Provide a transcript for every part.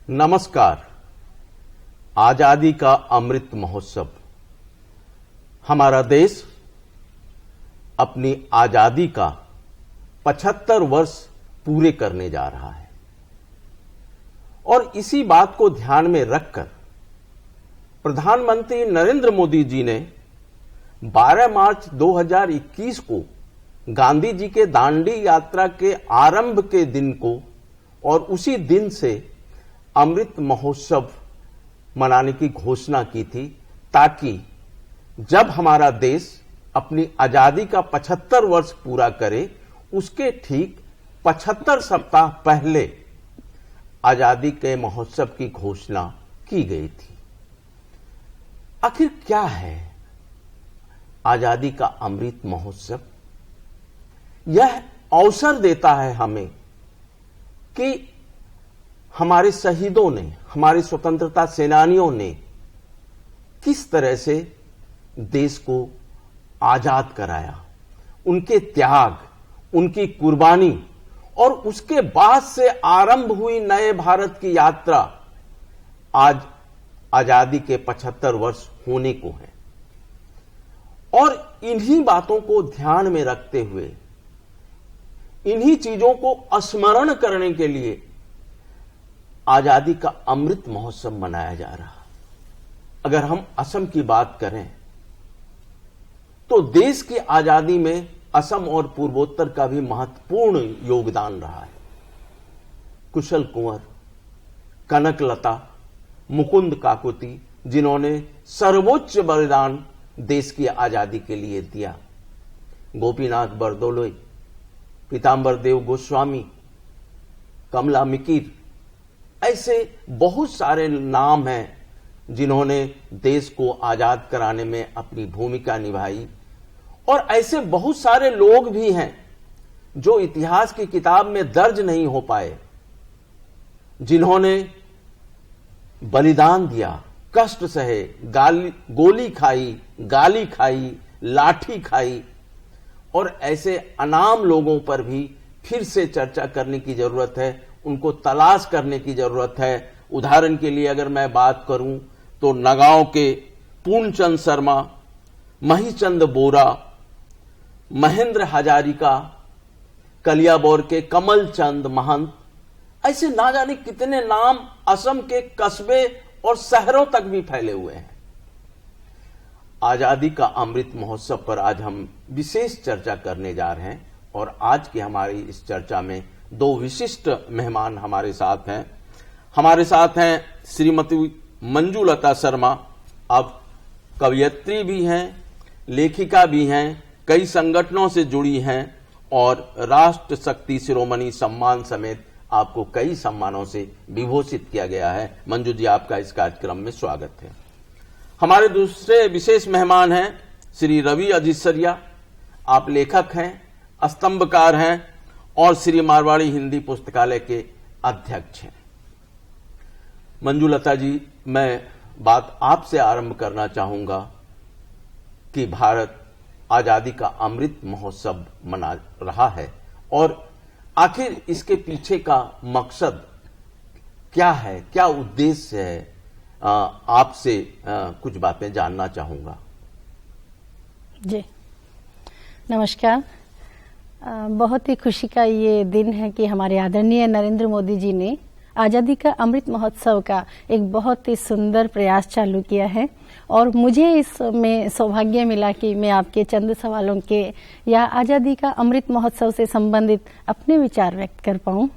नमस्कार। आजादी का अमृत महोत्सव। हमारा देश अपनी आजादी का 75 वर्ष पूरे करने जा रहा है और इसी बात को ध्यान में रखकर प्रधानमंत्री नरेंद्र मोदी जी ने 12 मार्च 2021 को गांधी जी के दांडी यात्रा के आरंभ के दिन को और उसी दिन से अमृत महोत्सव मनाने की घोषणा की थी, ताकि जब हमारा देश अपनी आजादी का 75 वर्ष पूरा करे, उसके ठीक 75 सप्ताह पहले आजादी के महोत्सव की घोषणा की गई थी। आखिर क्या है आजादी का अमृत महोत्सव? यह अवसर देता है हमें कि हमारे शहीदों ने, हमारे स्वतंत्रता सेनानियों ने किस तरह से देश को आजाद कराया, उनके त्याग, उनकी कुर्बानी और उसके बाद से आरंभ हुई नए भारत की यात्रा आज आजादी के 75 वर्ष होने को है। और इन्हीं बातों को ध्यान में रखते हुए, इन्हीं चीजों को स्मरण करने के लिए आजादी का अमृत महोत्सव मनाया जा रहा। अगर हम असम की बात करें तो देश की आजादी में असम और पूर्वोत्तर का भी महत्वपूर्ण योगदान रहा है। कुशल कुंवर, कनकलता, मुकुंद काकोती, जिन्होंने सर्वोच्च बलिदान देश की आजादी के लिए दिया, गोपीनाथ बरदोलोई, पीतांबर देव गोस्वामी, कमला मिकिर, ऐसे बहुत सारे नाम हैं जिन्होंने देश को आजाद कराने में अपनी भूमिका निभाई। और ऐसे बहुत सारे लोग भी हैं जो इतिहास की किताब में दर्ज नहीं हो पाए, जिन्होंने बलिदान दिया, कष्ट सहे, गोली खाई, गाली खाई, लाठी खाई। और ऐसे अनाम लोगों पर भी फिर से चर्चा करने की जरूरत है, उनको तलाश करने की जरूरत है। उदाहरण के लिए अगर मैं बात करूं तो नगांव के पूर्णचंद शर्मा, महीचंद बोरा, महेंद्र हजारिका, कलियाबोर के कमल चंद महंत, ऐसे ना जाने कितने नाम असम के कस्बे और शहरों तक भी फैले हुए हैं। आजादी का अमृत महोत्सव पर आज हम विशेष चर्चा करने जा रहे हैं और आज की हमारी इस चर्चा में दो विशिष्ट मेहमान हमारे साथ हैं। हमारे साथ हैं श्रीमती मंजुलता शर्मा, अब कवयित्री भी हैं, लेखिका भी हैं, कई संगठनों से जुड़ी हैं और राष्ट्र शक्ति शिरोमणि सम्मान समेत आपको कई सम्मानों से विभूषित किया गया है। मंजू जी, आपका इस कार्यक्रम में स्वागत है। हमारे दूसरे विशेष मेहमान हैं श्री रवि अजिसरिया, आप लेखक हैं, स्तंभकार हैं और श्री मारवाड़ी हिंदी पुस्तकालय के अध्यक्ष हैं। मंजुलता जी, मैं बात आपसे आरंभ करना चाहूंगा कि भारत आजादी का अमृत महोत्सव मना रहा है और आखिर इसके पीछे का मकसद क्या है, क्या उद्देश्य है, आपसे कुछ बातें जानना चाहूंगा। जी नमस्कार। बहुत ही खुशी का ये दिन है कि हमारे आदरणीय नरेंद्र मोदी जी ने आज़ादी का अमृत महोत्सव का एक बहुत ही सुंदर प्रयास चालू किया है और मुझे इसमें सौभाग्य मिला कि मैं आपके चंद सवालों के या आज़ादी का अमृत महोत्सव से संबंधित अपने विचार व्यक्त कर पाऊँ।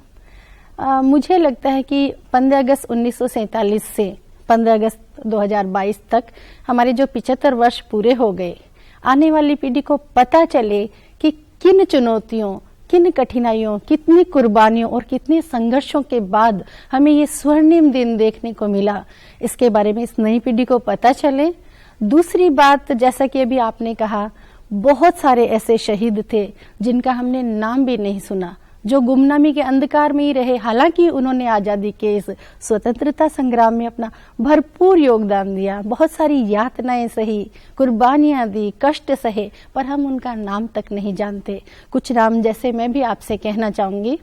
मुझे लगता है कि 15 अगस्त 1947 से 15 अगस्त 2022 तक हमारे जो 75 वर्ष पूरे हो गए, आने वाली पीढ़ी को पता चले कि किन चुनौतियों, किन कठिनाइयों, कितनी कुर्बानियों और कितने संघर्षों के बाद हमें ये स्वर्णिम दिन देखने को मिला, इसके बारे में इस नई पीढ़ी को पता चले। दूसरी बात, जैसा कि अभी आपने कहा, बहुत सारे ऐसे शहीद थे जिनका हमने नाम भी नहीं सुना, जो गुमनामी के अंधकार में ही रहे। हालांकि उन्होंने आजादी के इस स्वतंत्रता संग्राम में अपना भरपूर योगदान दिया, बहुत सारी यातनाएं सही, कुर्बानियां दी, कष्ट सहे, पर हम उनका नाम तक नहीं जानते। कुछ नाम जैसे मैं भी आपसे कहना चाहूंगी,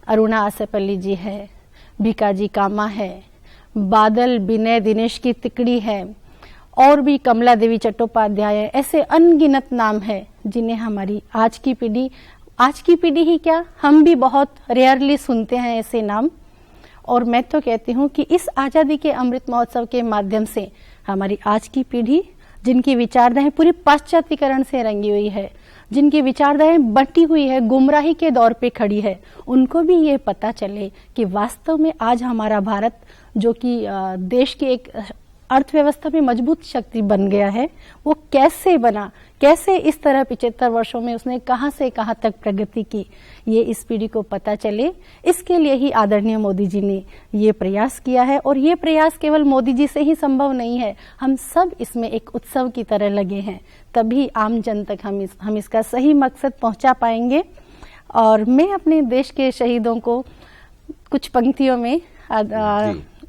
अरुणा आसेपल्ली जी है, भिकाजी कामा है, बादल विनय दिनेश की तिकड़ी है, और भी कमला देवी चट्टोपाध्याय है। ऐसे अनगिनत नाम है जिन्हें हमारी आज की पीढ़ी ही क्या, हम भी बहुत रेयरली सुनते हैं ऐसे नाम। और मैं तो कहती हूँ कि इस आज़ादी के अमृत महोत्सव के माध्यम से हमारी आज की पीढ़ी, जिनकी विचारधाराएं पूरी पाश्चात्यकरण से रंगी हुई है, जिनकी विचारधाराएं बटी हुई है, गुमराही के दौर पे खड़ी है, उनको भी ये पता चले कि वास्तव में आज हमारा भारत, जो कि देश की एक अर्थव्यवस्था में मजबूत शक्ति बन गया है, वो कैसे बना, कैसे इस तरह 75 वर्षों में उसने कहां से कहां तक प्रगति की, ये इस पीढ़ी को पता चले। इसके लिए ही आदरणीय मोदी जी ने ये प्रयास किया है, और ये प्रयास केवल मोदी जी से ही संभव नहीं है, हम सब इसमें एक उत्सव की तरह लगे हैं, तभी आम जन तक हम इसका सही मकसद पहुंचा पाएंगे। और मैं अपने देश के शहीदों को कुछ पंक्तियों में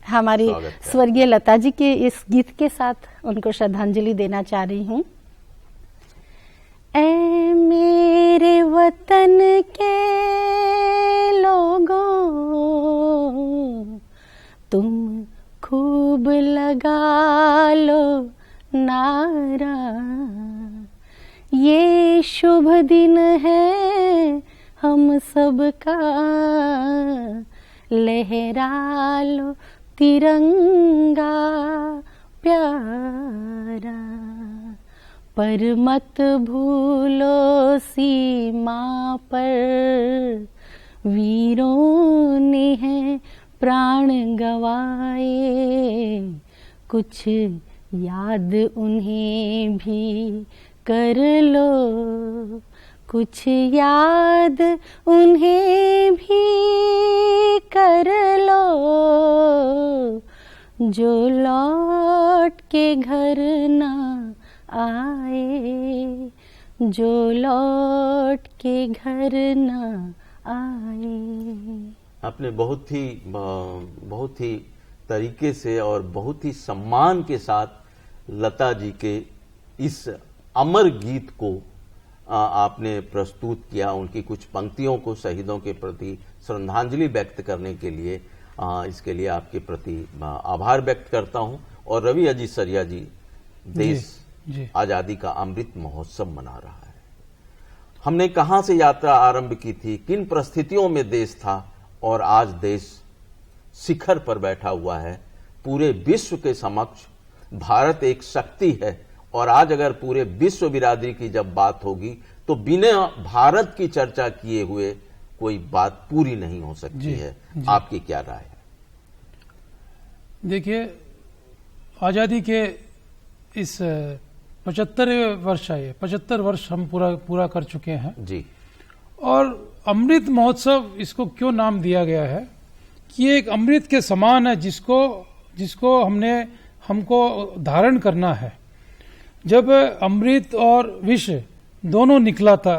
हमारी स्वर्गीय लता जी के इस गीत के साथ उनको श्रद्धांजलि देना चाह रही हूँ। ऐ मेरे वतन के लोगों, तुम खूब लगा लो नारा, ये शुभ दिन है हम सबका, लहरा लो तिरंगा प्यारा, पर मत भूलो सीमा पर वीरों ने है प्राण गवाए, कुछ याद उन्हें भी कर लो, कुछ याद उन्हें भी कर लो, जो लौट के घर ना आए, जो लौट के घर ना आए। आपने बहुत ही तरीके से और बहुत ही सम्मान के साथ लता जी के इस अमर गीत को आपने प्रस्तुत किया। उनकी कुछ पंक्तियों को शहीदों के प्रति श्रद्धांजलि व्यक्त करने के लिए इसके लिए आपके प्रति आभार व्यक्त करता हूं। और रवि अजीत सरिया जी, देश आजादी का अमृत महोत्सव मना रहा है। हमने कहां से यात्रा आरंभ की थी, किन परिस्थितियों में देश था, और आज देश शिखर पर बैठा हुआ है। पूरे विश्व के समक्ष भारत एक शक्ति है, और आज अगर पूरे विश्व बिरादरी की जब बात होगी तो बिना भारत की चर्चा किए हुए कोई बात पूरी नहीं हो सकती है। आपकी क्या राय है? देखिए, आजादी के इस 75 वर्ष आए, 75 वर्ष हम पूरा कर चुके हैं जी। और अमृत महोत्सव इसको क्यों नाम दिया गया है कि ये एक अमृत के समान है, जिसको हमको धारण करना है। जब अमृत और विष दोनों निकला था,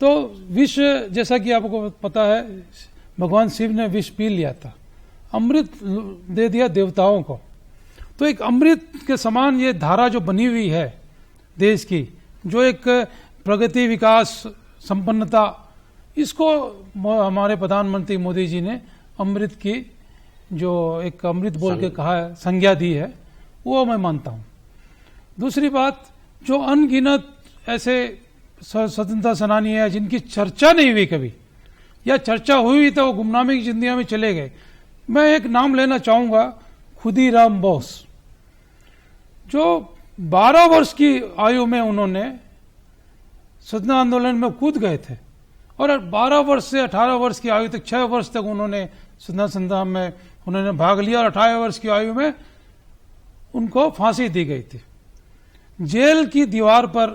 तो विष, जैसा कि आपको पता है, भगवान शिव ने विष पी लिया था, अमृत दे दिया देवताओं को। तो एक अमृत के समान ये धारा जो बनी हुई है देश की, जो एक प्रगति, विकास, संपन्नता, इसको हमारे प्रधानमंत्री मोदी जी ने अमृत की जो एक अमृत बोल के कहा है, संज्ञा दी है, वो मैं मानता हूँ। दूसरी बात, जो अनगिनत ऐसे स्वतंत्रता सेनानी है जिनकी चर्चा नहीं हुई कभी, या चर्चा हुई तो वो गुमनामी की जिंदगी में चले गए। मैं एक नाम लेना चाहूंगा, खुदीराम बोस, जो 12 वर्ष की आयु में उन्होंने स्वतंत्रता आंदोलन में कूद गए थे, और 12 वर्ष से 18 वर्ष की आयु तक, 6 वर्ष तक उन्होंने स्वतंत्रता संग्राम में उन्होंने भाग लिया, और 18 वर्ष की आयु में उनको फांसी दी गई थी। जेल की दीवार पर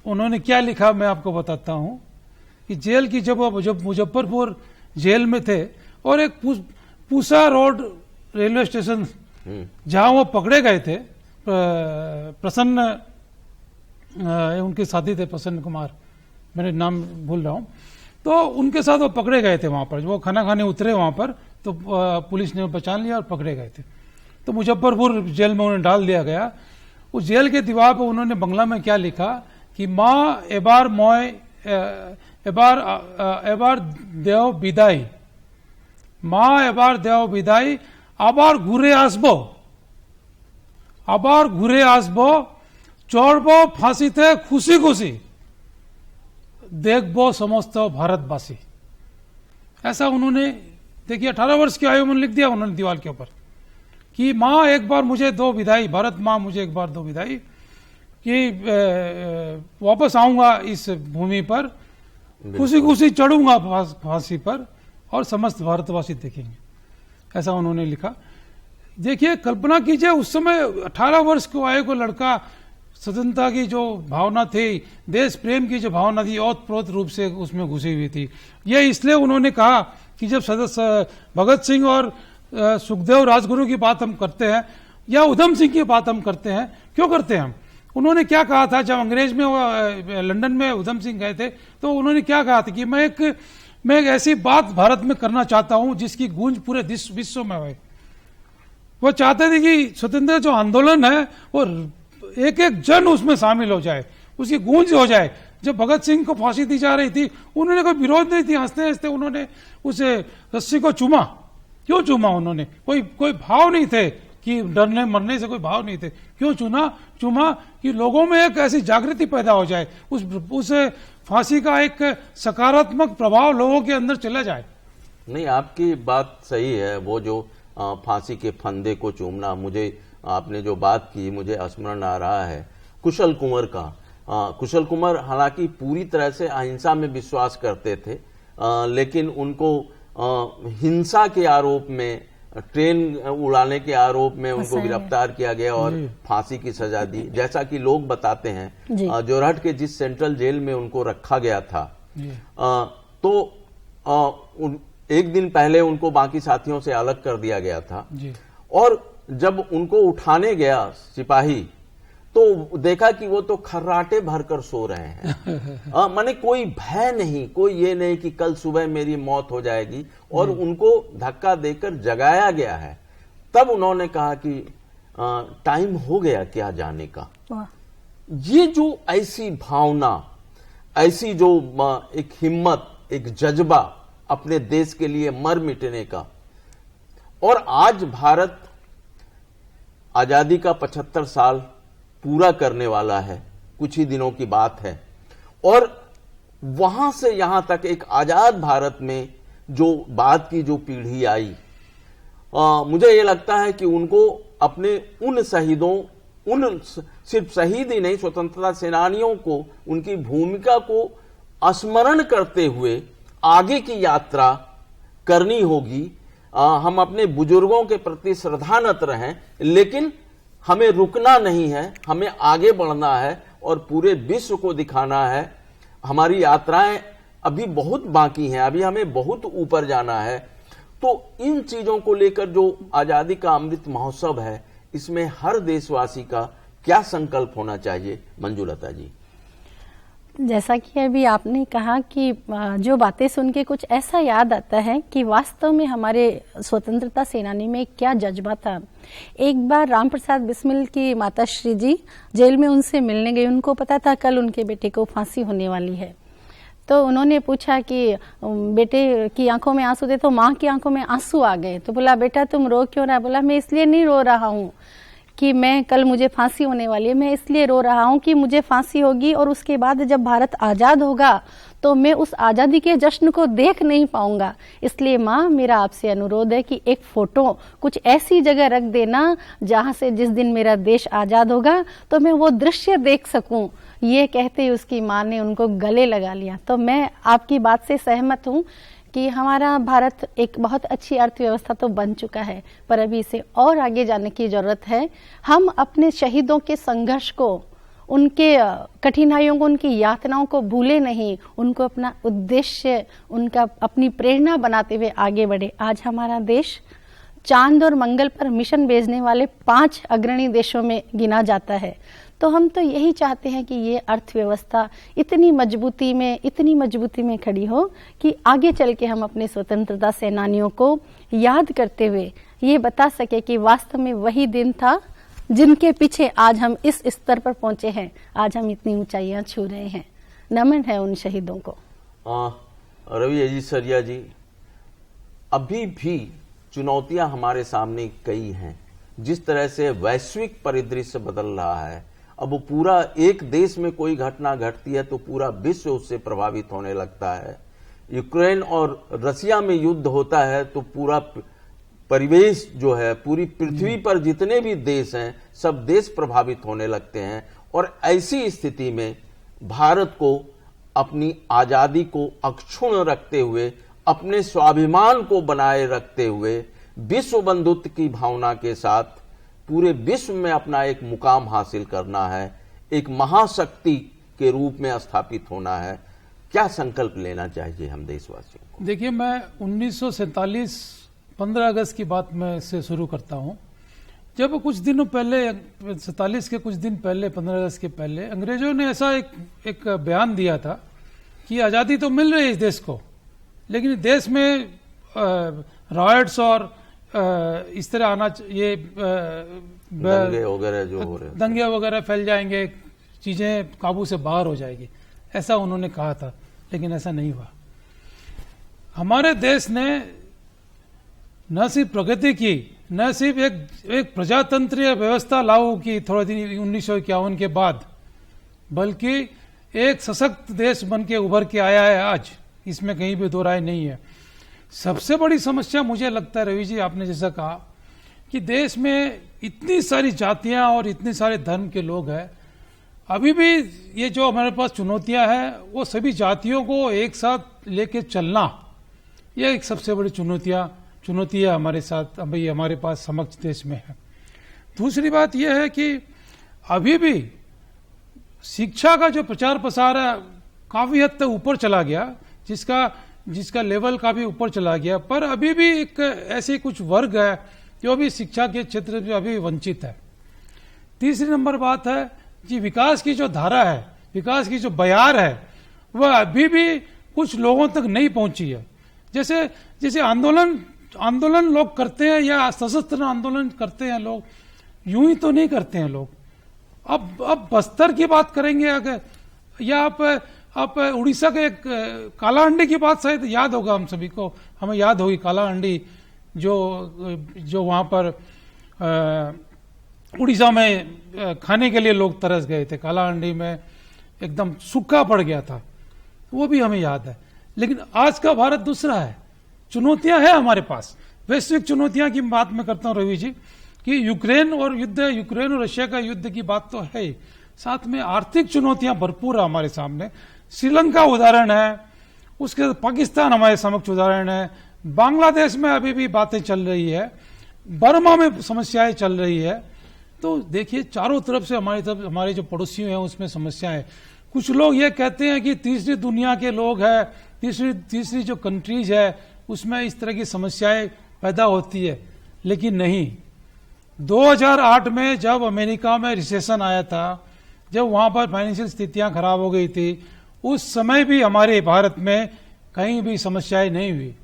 उन्होंने क्या लिखा, मैं आपको बताता हूं कि जेल की जब मुजफ्फरपुर जेल में थे, और एक पूसा रोड रेलवे स्टेशन जहां वो पकड़े गए थे, प्रसन्न, उनके साथी थे प्रसन्न कुमार, मैंने नाम भूल रहा हूं, तो उनके साथ वो पकड़े गए थे। वहां पर वो खाना खाने उतरे वहां पर, तो पुलिस ने पहचान लिया और पकड़े गए थे। तो मुजफ्फरपुर जेल में उन्हें डाल दिया गया। उस जेल के दीवार पर उन्होंने बंगला में क्या लिखा कि माँ एबार मोय एबार देव विदाई, মা এবার দেও বিদায়, আবার ঘুরে আসবো, আবার ঘুরে আসবো, চড়বো ফাঁসিতে খুশি খুশি, देखबो समस्त भारतवासी। ऐसा उन्होंने, देखिए 18 वर्ष की आयु में लिख दिया उन्होंने दीवार के ऊपर कि माँ एक बार मुझे दो विदाई, भारत माँ मुझे एक बार दो विदाई, कि वापस आऊंगा इस भूमि पर, खुशी खुशी चढ़ूंगा फांसी पर और समस्त भारतवासी देखेंगे, ऐसा उन्होंने लिखा। देखिए कल्पना कीजिए उस समय 18 वर्ष को आयु को लड़का, स्वतंत्रता की जो भावना थी, देश प्रेम की जो भावना थी, ओतप्रोत रूप से उसमें घुसी हुई थी। ये इसलिए उन्होंने कहा कि जब भगत सिंह और सुखदेव राजगुरु की बात हम करते हैं या उधम सिंह की बात हम करते हैं, क्यों करते हैं हम, उन्होंने क्या कहा था जब अंग्रेज में लंदन में उधम सिंह गए थे, तो उन्होंने क्या कहा था कि मैं एक ऐसी बात भारत में करना चाहता हूं जिसकी गूंज पूरे विश्व में हो। वो चाहते थे कि स्वतंत्रता जो आंदोलन है वो एक एक जन उसमें शामिल हो जाए, उसकी गूंज हो जाए। जब भगत सिंह को फांसी दी जा रही थी उन्होंने कोई विरोध नहीं थी, हंसते हंसते उन्होंने उसे रस्सी को चूमा। क्यों चूमा उन्होंने, कोई भाव नहीं थे कि डरने मरने से कोई भाव नहीं थे। क्यों चूमा कि लोगों में एक ऐसी जागृति पैदा हो जाए, उस फांसी का एक सकारात्मक प्रभाव लोगों के अंदर चला जाए। नहीं, आपकी बात सही है। वो जो फांसी के फंदे को चूमना, मुझे आपने जो बात की मुझे स्मरण आ रहा है कुशल कुंवर का। कुशल कुंवर हालांकि पूरी तरह से अहिंसा में विश्वास करते थे, लेकिन उनको हिंसा के आरोप में, ट्रेन उड़ाने के आरोप में उनको गिरफ्तार किया गया और फांसी की सजा दी। जैसा कि लोग बताते हैं जोरहट के जिस सेंट्रल जेल में उनको रखा गया था, तो एक दिन पहले उनको बाकी साथियों से अलग कर दिया गया था और जब उनको उठाने गया सिपाही तो देखा कि वो तो खर्राटे भरकर सो रहे हैं। माने कोई भय नहीं, कोई ये नहीं कि कल सुबह मेरी मौत हो जाएगी, और उनको धक्का देकर जगाया गया है। तब उन्होंने कहा कि टाइम हो गया क्या जाने का। ये जो ऐसी भावना, ऐसी जो एक हिम्मत, एक जज्बा अपने देश के लिए मर मिटने का, और आज भारत आजादी का 75 साल पूरा करने वाला है, कुछ ही दिनों की बात है, और वहां से यहां तक एक आजाद भारत में जो बाद की जो पीढ़ी आई, मुझे ये लगता है कि उनको अपने उन शहीदों, उन सिर्फ शहीद ही नहीं, स्वतंत्रता सेनानियों को, उनकी भूमिका को स्मरण करते हुए आगे की यात्रा करनी होगी। हम अपने बुजुर्गों के प्रति श्रद्धानत रहें, लेकिन हमें रुकना नहीं है, हमें आगे बढ़ना है और पूरे विश्व को दिखाना है। हमारी यात्राएं अभी बहुत बाकी हैं, अभी हमें बहुत ऊपर जाना है। तो इन चीजों को लेकर जो आजादी का अमृत महोत्सव है, इसमें हर देशवासी का क्या संकल्प होना चाहिए, मंजुलता जी? जैसा कि अभी आपने कहा कि जो बातें सुन के कुछ ऐसा याद आता है कि वास्तव में हमारे स्वतंत्रता सेनानी में क्या जज्बा था। एक बार राम प्रसाद बिस्मिल की माता श्री जी जेल में उनसे मिलने गई। उनको पता था कल उनके बेटे को फांसी होने वाली है, तो उन्होंने पूछा कि बेटे की आंखों में आंसू थे, तो माँ की आंखों में आंसू आ गए। तो बोला बेटा तुम रो क्यों रहा? बोला मैं इसलिए नहीं रो रहा हूँ कि मैं कल मुझे फांसी होने वाली है, मैं इसलिए रो रहा हूँ कि मुझे फांसी होगी और उसके बाद जब भारत आज़ाद होगा तो मैं उस आज़ादी के जश्न को देख नहीं पाऊंगा। इसलिए माँ मेरा आपसे अनुरोध है कि एक फोटो कुछ ऐसी जगह रख देना जहाँ से जिस दिन मेरा देश आज़ाद होगा तो मैं वो दृश्य देख सकूं। ये कहते ही उसकी माँ ने उनको गले लगा लिया। तो मैं आपकी बात से सहमत हूँ कि हमारा भारत एक बहुत अच्छी अर्थव्यवस्था तो बन चुका है, पर अभी इसे और आगे जाने की जरूरत है। हम अपने शहीदों के संघर्ष को, उनके कठिनाइयों को, उनकी यातनाओं को भूले नहीं, उनको अपना उद्देश्य, उनका अपनी प्रेरणा बनाते हुए आगे बढ़े। आज हमारा देश चांद और मंगल पर मिशन भेजने वाले 5 अग्रणी देशों में गिना जाता है। तो हम तो यही चाहते हैं कि ये अर्थव्यवस्था इतनी मजबूती में खड़ी हो कि आगे चल के हम अपने स्वतंत्रता सेनानियों को याद करते हुए ये बता सके कि वास्तव में वही दिन था जिनके पीछे आज हम इस स्तर पर पहुंचे हैं, आज हम इतनी ऊंचाइयां छू रहे हैं। नमन है उन शहीदों को। रवि अजीत सरिया जी, अभी भी चुनौतियां हमारे सामने कई हैं। जिस तरह से वैश्विक परिदृश्य बदल रहा है, अब वो पूरा एक देश में कोई घटना घटती है तो पूरा विश्व उससे प्रभावित होने लगता है। यूक्रेन और रसिया में युद्ध होता है तो पूरा परिवेश जो है, पूरी पृथ्वी पर जितने भी देश हैं सब देश प्रभावित होने लगते हैं। और ऐसी स्थिति में भारत को अपनी आजादी को अक्षुण्ण रखते हुए, अपने स्वाभिमान को बनाए रखते हुए, विश्व बंधुत्व की भावना के साथ पूरे विश्व में अपना एक मुकाम हासिल करना है, एक महाशक्ति के रूप में स्थापित होना है। क्या संकल्प लेना चाहिए हम देशवासियों को? देखिए, मैं 1947 15 अगस्त की बात में से शुरू करता हूं। जब कुछ दिनों पहले, 47 के कुछ दिन पहले, 15 अगस्त के पहले, अंग्रेजों ने ऐसा एक बयान दिया था कि आज़ादी तो मिल रही है इस देश को, लेकिन देश में रॉयट्स और इस तरह आना, ये दंगे वगैरह जो हो रहे हैं, दंगे वगैरह फैल जाएंगे, चीजें काबू से बाहर हो जाएगी, ऐसा उन्होंने कहा था। लेकिन ऐसा नहीं हुआ। हमारे देश ने न सिर्फ प्रगति की, न सिर्फ एक प्रजातंत्रीय व्यवस्था लागू की थोड़े दिन 1951 के बाद, बल्कि एक सशक्त देश बन के उभर के आया है आज। इसमें कहीं भी दो राय नहीं है। सबसे बड़ी समस्या मुझे लगता है, रवि जी, आपने जैसा कहा कि देश में इतनी सारी जातियां और इतने सारे धर्म के लोग हैं, अभी भी ये जो हमारे पास चुनौतियां हैं, वो सभी जातियों को एक साथ लेके चलना, ये एक सबसे बड़ी चुनौती है हमारे साथ, अभी हमारे पास समक्ष देश में है। दूसरी बात यह है कि अभी भी शिक्षा का जो प्रचार प्रसार है काफी हद तक ऊपर चला गया, जिसका लेवल काफी ऊपर चला गया, पर अभी भी एक ऐसे कुछ वर्ग है जो भी शिक्षा के क्षेत्र में अभी वंचित है। तीसरी नंबर बात है कि विकास की जो धारा है, विकास की जो बयार है, वह अभी भी कुछ लोगों तक नहीं पहुंची है। जैसे आंदोलन लोग करते हैं या सशस्त्र आंदोलन करते हैं लोग, यूं ही तो नहीं करते हैं लोग। अब बस्तर की बात करेंगे अगर, या आप उड़ीसा के कालाहांडी की बात शायद याद होगा हम सभी को, हमें याद होगी कालाहांडी जो वहां पर उड़ीसा में खाने के लिए लोग तरस गए थे। कालाहांडी में एकदम सूखा पड़ गया था, वो भी हमें याद है। लेकिन आज का भारत दूसरा है, चुनौतियां हैं हमारे पास। वैश्विक चुनौतियां की बात मैं करता हूं रवि जी, कि यूक्रेन और रशिया का युद्ध की बात तो है, साथ में आर्थिक चुनौतियां भरपूर है हमारे सामने। श्रीलंका उदाहरण है, उसके बाद पाकिस्तान हमारे समक्ष उदाहरण है, बांग्लादेश में अभी भी बातें चल रही है, बर्मा में समस्याएं चल रही है। तो देखिए, चारों तरफ से हमारे जो पड़ोसियों हैं उसमें समस्याएं। कुछ लोग ये कहते हैं कि तीसरी दुनिया के लोग हैं, तीसरी जो कंट्रीज है उसमें इस तरह की समस्याएं पैदा होती है, लेकिन नहीं। 2008 में जब अमेरिका में रिसेशन आया था, जब वहां पर फाइनेंशियल स्थितियां खराब हो गई थी, उस समय भी हमारे भारत में कहीं भी समस्याएं नहीं हुई।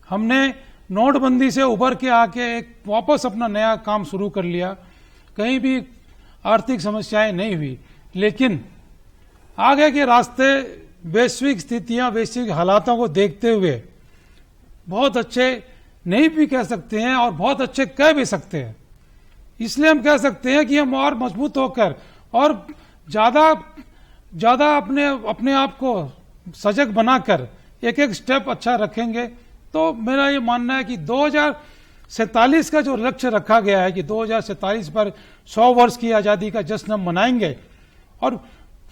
हमने नोटबंदी से उभर के आके एक वापस अपना नया काम शुरू कर लिया, कहीं भी आर्थिक समस्याएं नहीं हुई। लेकिन आगे के रास्ते वैश्विक स्थितियां, वैश्विक हालातों को देखते हुए बहुत अच्छे नहीं भी कह सकते हैं और बहुत अच्छे कह भी सकते हैं। इसलिए हम कह सकते हैं कि हम और मजबूत होकर और ज्यादा अपने आप को सजग बनाकर एक एक स्टेप अच्छा रखेंगे, तो मेरा ये मानना है कि 2047 का जो लक्ष्य रखा गया है कि 2047 पर 100 वर्ष की आजादी का जश्न हम मनाएंगे और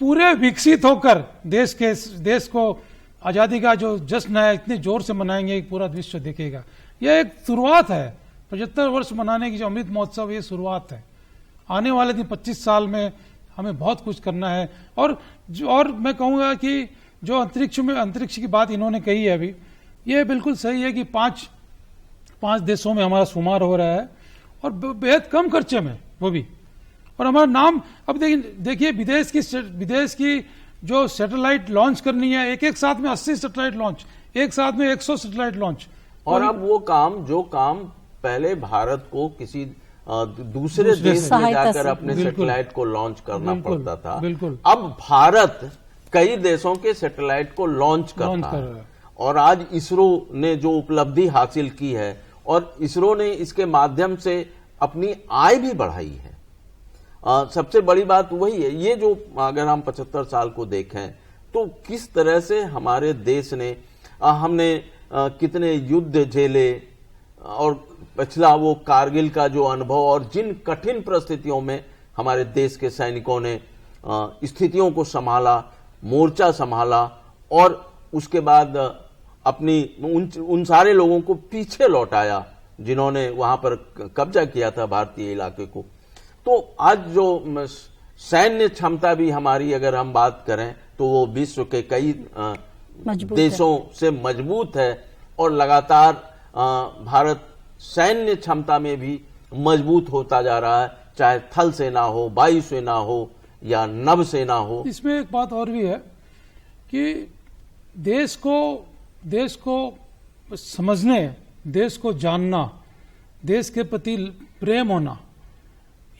पूरे विकसित होकर देश को आजादी का जो जश्न है इतने जोर से मनाएंगे कि पूरा विश्व देखेगा। यह एक शुरुआत है, 75 वर्ष मनाने की जो अमृत महोत्सव, ये शुरुआत है। आने वाले दिन 25 साल में हमें बहुत कुछ करना है। और मैं कहूंगा कि जो अंतरिक्ष की बात इन्होंने कही है अभी, ये बिल्कुल सही है कि पांच देशों में हमारा शुमार हो रहा है और बेहद कम खर्चे में वो भी। और हमारा नाम, अब देखिए विदेश की जो सैटेलाइट लॉन्च करनी है, एक साथ में 80 सैटेलाइट लॉन्च, एक साथ में 100 सैटेलाइट लॉन्च। और अब वो काम पहले भारत को किसी दूसरे देश में जाकर अपने सैटेलाइट को लॉन्च करना पड़ता था, बिल्कुल। अब भारत कई देशों के सैटेलाइट को लॉन्च करता है और आज इसरो ने जो उपलब्धि हासिल की है और इसरो ने इसके माध्यम से अपनी आय भी बढ़ाई है, सबसे बड़ी बात वही है। ये जो अगर हम 75 साल को देखें तो किस तरह से हमारे देश ने हमने कितने युद्ध झेले और पिछला वो कारगिल का जो अनुभव और जिन कठिन परिस्थितियों में हमारे देश के सैनिकों ने स्थितियों को संभाला, मोर्चा संभाला और उसके बाद अपनी उन सारे लोगों को पीछे लौटाया जिन्होंने वहां पर कब्जा किया था भारतीय इलाके को। तो आज जो सैन्य क्षमता भी हमारी अगर हम बात करें तो वो विश्व के कई देशों से मजबूत है और लगातार भारत सैन्य क्षमता में भी मजबूत होता जा रहा है, चाहे थल सेना हो, वायु सेना हो या नभ सेना हो। इसमें एक बात और भी है कि देश को समझने, देश को जानना, देश के प्रति प्रेम होना,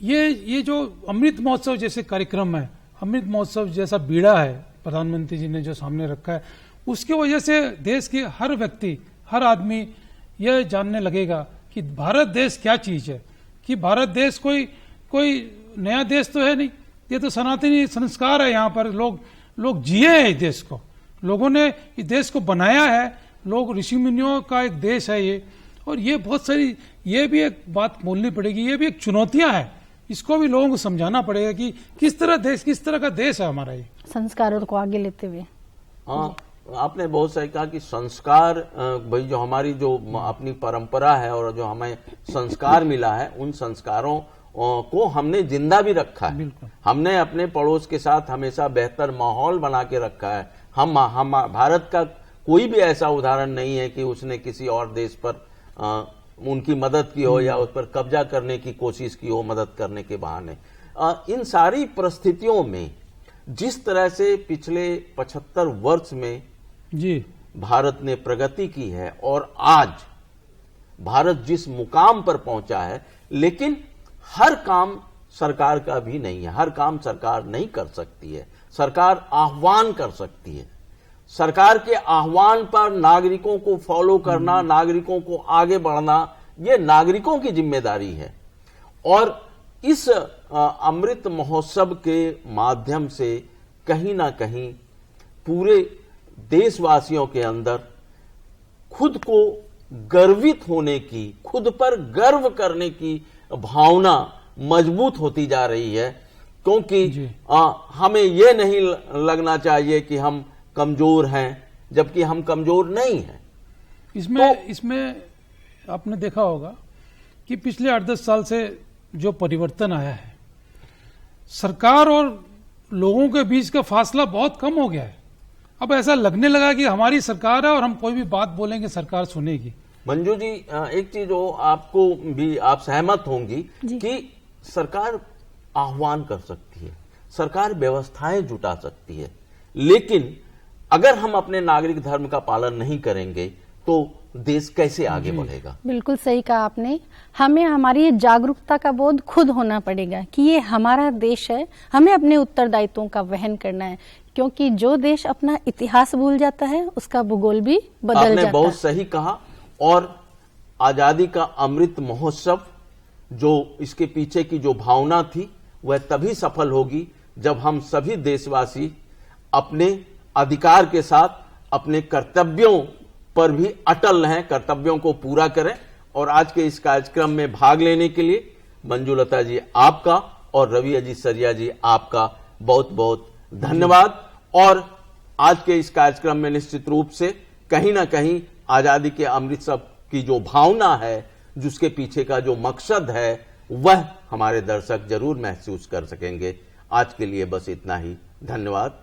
ये जो अमृत महोत्सव जैसे कार्यक्रम है, अमृत महोत्सव जैसा बीड़ा है प्रधानमंत्री जी ने जो सामने रखा है, उसकी वजह से देश के हर व्यक्ति, हर आदमी यह जानने लगेगा कि भारत देश क्या चीज है, कि भारत देश कोई नया देश तो है नहीं, ये तो सनातनी संस्कार है। यहाँ पर लोग जिए हैं इस देश को, लोगों ने इस देश को बनाया है, लोग ऋषि मुनियों का एक देश है ये। और ये बहुत सारी, ये भी एक बात बोलनी पड़ेगी, ये भी एक चुनौतियां हैं, इसको भी लोगों को समझाना पड़ेगा कि किस तरह का देश है हमारा ये, संस्कारों को आगे लेते हुए। हाँ, आपने बहुत सही कहा कि संस्कार, भाई जो हमारी जो अपनी परंपरा है और जो हमें संस्कार मिला है, उन संस्कारों को हमने जिंदा भी रखा है। हमने अपने पड़ोस के साथ हमेशा बेहतर माहौल बना के रखा है। हम भारत का कोई भी ऐसा उदाहरण नहीं है कि उसने किसी और देश पर उनकी मदद की हो या उस पर कब्जा करने की कोशिश की हो मदद करने के बहाने। इन सारी परिस्थितियों में जिस तरह से पिछले 75 वर्ष में जी भारत ने प्रगति की है और आज भारत जिस मुकाम पर पहुंचा है, लेकिन हर काम सरकार का भी नहीं है, हर काम सरकार नहीं कर सकती है। सरकार आह्वान कर सकती है। सरकार के आह्वान पर नागरिकों को फॉलो करना, नागरिकों को आगे बढ़ना, ये नागरिकों की जिम्मेदारी है। और इस अमृत महोत्सव के माध्यम से कहीं ना कहीं पूरे देशवासियों के अंदर खुद को गर्वित होने की, खुद पर गर्व करने की भावना मजबूत होती जा रही है, क्योंकि हमें यह नहीं लगना चाहिए कि हम कमजोर हैं, जबकि हम कमजोर नहीं हैं। इसमें आपने देखा होगा कि पिछले 8-10 साल से जो परिवर्तन आया है, सरकार और लोगों के बीच का फासला बहुत कम हो गया है। अब ऐसा लगने लगा कि हमारी सरकार है और हम कोई भी बात बोलेंगे सरकार सुनेगी। मंजू जी, एक चीज हो, आपको भी आप सहमत होंगी कि सरकार आह्वान कर सकती है, सरकार व्यवस्थाएं जुटा सकती है, लेकिन अगर हम अपने नागरिक धर्म का पालन नहीं करेंगे तो देश कैसे आगे बढ़ेगा। बिल्कुल सही कहा आपने। हमें हमारी ये जागरूकता का बोध खुद होना पड़ेगा कि ये हमारा देश है, हमें अपने उत्तरदायित्वों का वहन करना है, क्योंकि जो देश अपना इतिहास भूल जाता है उसका भूगोल भी बदल जाता है। आपने बहुत सही कहा। और आजादी का अमृत महोत्सव, जो इसके पीछे की जो भावना थी, वह तभी सफल होगी जब हम सभी देशवासी अपने अधिकार के साथ अपने कर्तव्यों पर भी अटल रहें, कर्तव्यों को पूरा करें। और आज के इस कार्यक्रम में भाग लेने के लिए मंजुलता जी आपका और रवि अजीत सरिया जी आपका बहुत बहुत धन्यवाद। और आज के इस कार्यक्रम में निश्चित रूप से कहीं ना कहीं आजादी के अमृतसर की जो भावना है, जिसके पीछे का जो मकसद है, वह हमारे दर्शक जरूर महसूस कर सकेंगे। आज के लिए बस इतना ही। धन्यवाद।